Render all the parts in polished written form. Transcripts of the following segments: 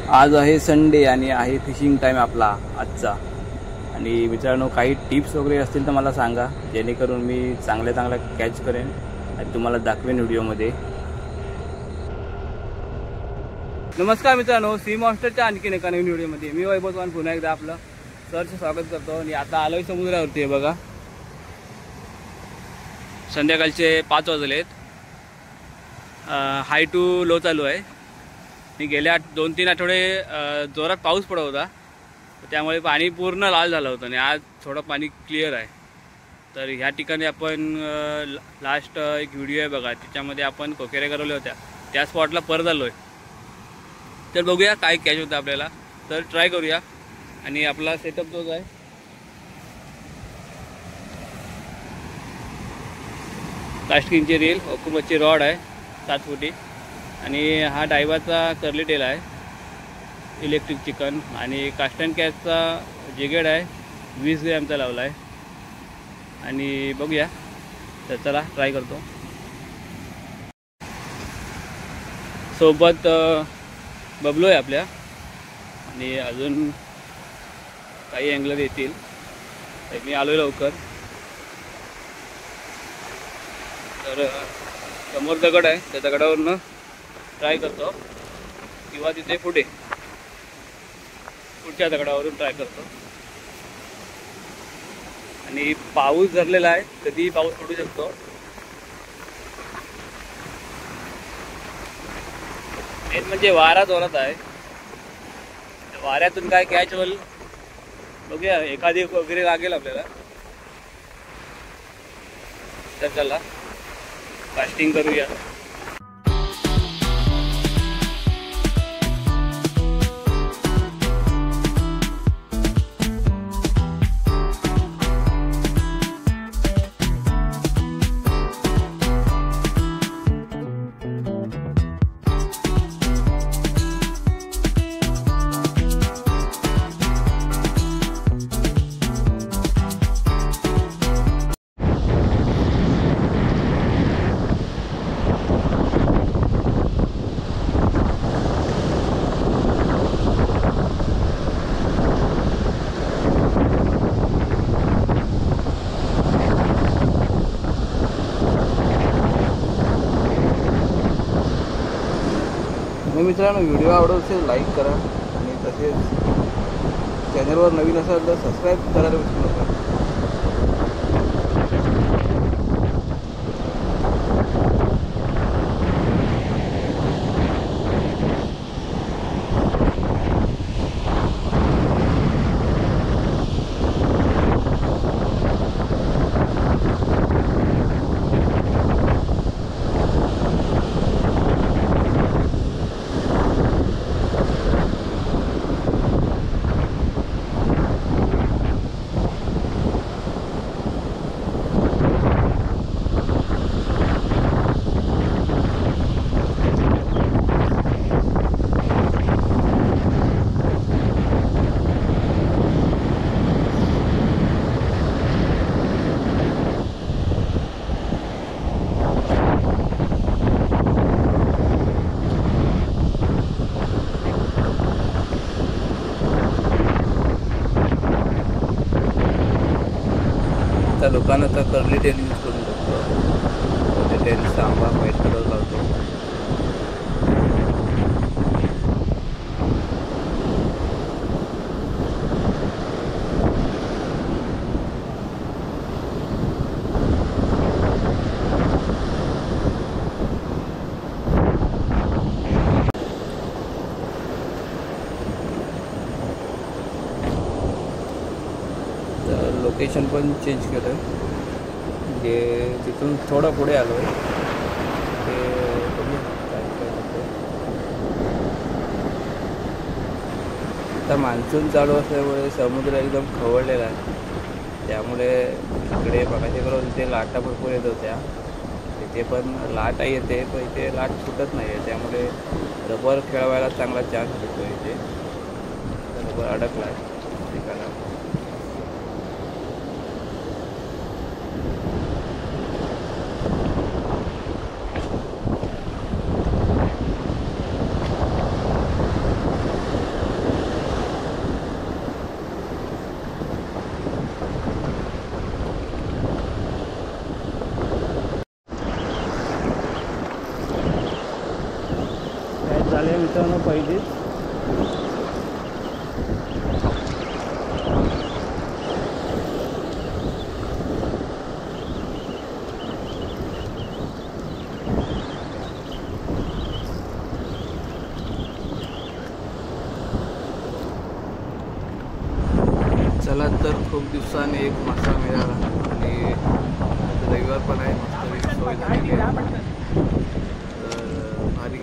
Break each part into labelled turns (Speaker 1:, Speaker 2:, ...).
Speaker 1: आज आहे संडे आणि आहे फिशिंग टाईम आपला आजचा। आणि मित्रांनो, काही टिप्स वगैरे असतील तर मला सांगा, जेणेकरून मी चांगल्या कॅच करेन आणि तुम्हाला दाखवेन व्हिडिओमध्ये। नमस्कार मित्रांनो, सी मॉन्स्टरच्या आणखीन एका नवीन व्हिडिओमध्ये मी वैभव चव्हाण पुन्हा एकदा आपलं सरचं स्वागत करतो। आणि आता आलोय समुद्रावरती आहे बघा, संध्याकाळचे 5 वाजलेत। हाय टू लो चालू आहे। मी गेल्या 2-3 आठवडे जोरात पाऊस पडत होता, त्यामुळे पाणी पूर्ण लाल झालं होतं आणि आज थोडं पाणी क्लिअर आहे। तर ह्या ठिकाणी आपण लास्ट एक व्हिडिओ आहे बघा, त्याच्यामध्ये आपण कोकेऱ्या करवल्या होत्या, त्या स्पॉटला परत आलो आहे। तर बघूया काय कॅच होतं आपल्याला, तर ट्राय करूया। आणि आपला सेटअप तोच आहे, कास्टिंगची रील, ओकुमची रॉड आहे 7 फुटी, आणि हा डायवाचा कर्ली टेल आहे, इलेक्ट्रिक चिकन, आणि कास्ट अँड कॅचचा जिगेड आहे 20 ग्रॅमचा लावला आहे। आणि बघूया, तर चला ट्राय करतो। सोबत बबलो आहे आपल्या, आणि अजून काही अँगलर येतील, तर मी आलो लवकर। तर समोर दगड आहे, त्या दगडावरनं ट्राय करतो, किंवा तिथे पुढच्या दगडावरून ट्राय करतो। आणि पाऊस धरलेला आहे, कधीही पाऊस पडू शकतो। मेन म्हणजे वारा जोरात आहे, वाऱ्यातून काय कॅच होईल बघूया, एखादी वगैरे लागेल आपल्याला। तर चला कास्टिंग करूया। मित्रांनो, व्हिडिओ आवडत असेल लाईक करा, आणि तसेच चॅनलवर नवीन असाल तर सबस्क्राईब करायला विसरू नका। त्या लोकांना तर कर्ली टेल यूज करून बघतो, ते टेलचा आंबा व्हाईट कलर लावतो। लोकेशन पण चेंज केलं, म्हणजे तिथून थोडं पुढे आलो आहे, ते बघू काय होतं। आता मान्सून चालू असल्यामुळे समुद्र एकदम खवळलेला आहे, त्यामुळे इकडे बघायचे करून तिथे लाटा भरपूर येत होत्या, तिथे पण लाट येते, पण इथे लाट सुटत नाही आहे, त्यामुळे रबर खेळवायला चांगला चान्स भेटतो। इथे रबर अडकला आहे ठिकाणा। मित्रांनो पहिलीच. चला तर खूप दिवसांनी एक मासा मिळाला आणि रविवार पण आहे, मस्त सोय झालेली आहे. तर भारी.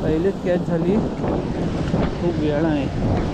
Speaker 1: पहिलीच कॅच झाली खूप वेळ आहे.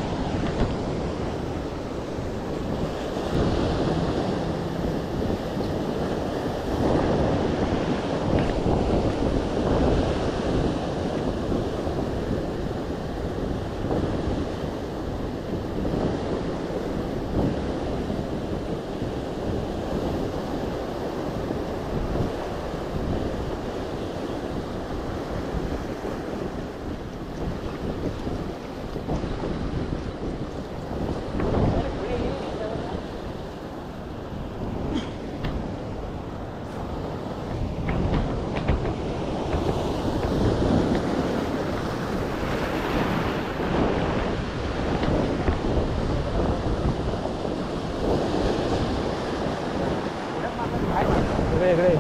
Speaker 1: वेगळे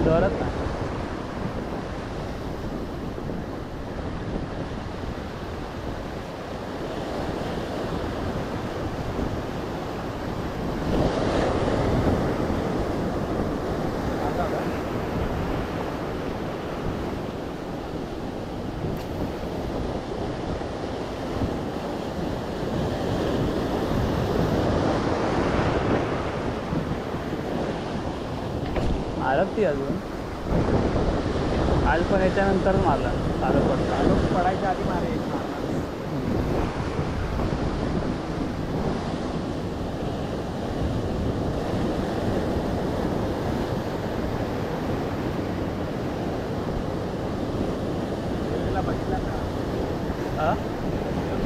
Speaker 1: जोरात ना. आलं ती अजून आज पण याच्यानंतर मारला. आलं पडायच्या आधी मारे. बघितला ना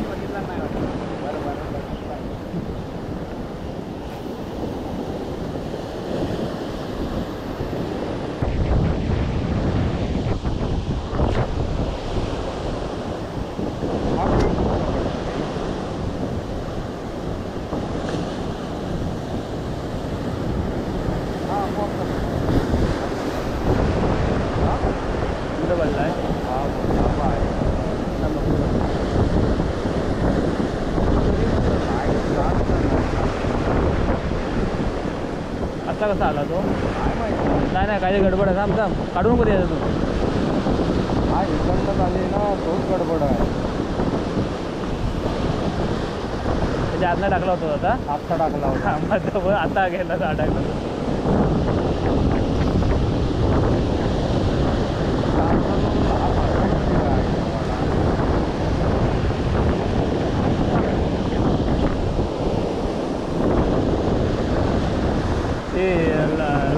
Speaker 1: बघितला नाही बरोबर. आता कसा आला तो नाही नाही काही गडबड आहे. थांब थांब काढून नको द्यायचा तू. हा इकडनं झाली ना तोच गडबड आहे. त्याच्या आतला टाकला होता आता. आत्ता टाकला होता आता गेला टाकला. ते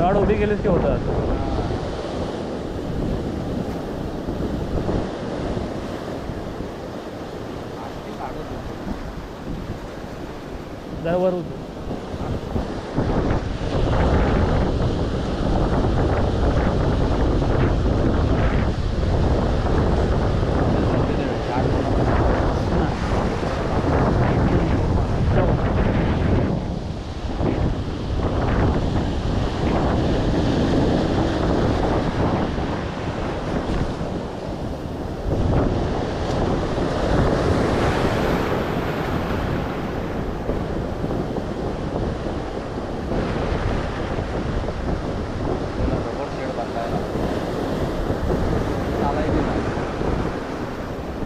Speaker 1: रॉड उभी केलीच की होतात. जरा वर होतो.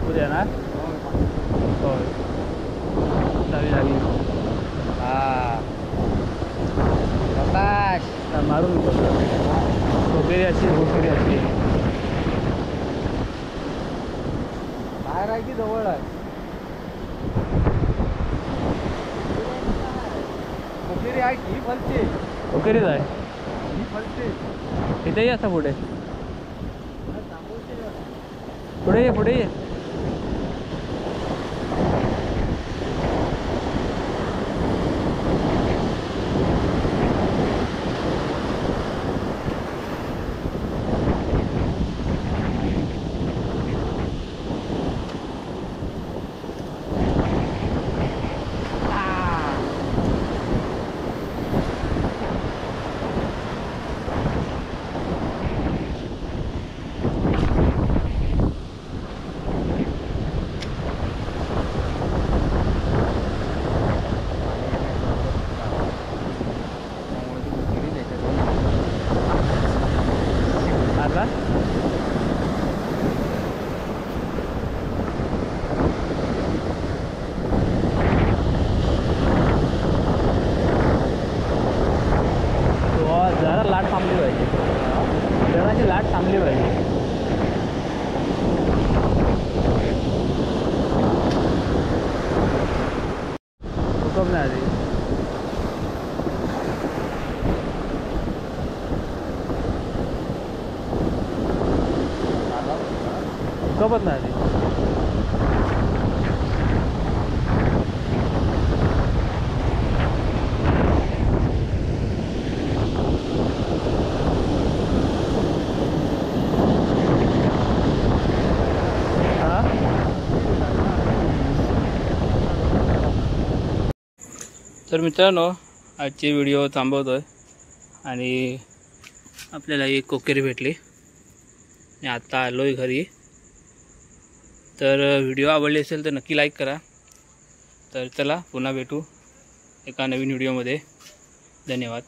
Speaker 1: उद्या ना होय चावी लागली. हां मारून वगैरे अशी वगैरे अशी बाहेर आहे की जवळ आहे. वगैरे आहे की फलते वगैरेच आहे. ही फलते इथेही असं पुढे पुढे ये पुढे ये. जरा लाट थांबली पाहिजे, जराची लाट थांबली पाहिजे. हुकम नाही आधी. हुकमच नाही आधी. तर मित्रांनो, आजची व्हिडिओ थांबवतो आहे आणि आपल्याला एक कोकेरी भेटली आणि आता आलो आहे घरी. तर व्हिडिओ आवडली असेल तर नक्की लाईक करा. तर चला पुन्हा भेटू एका नवीन व्हिडिओमध्ये. धन्यवाद.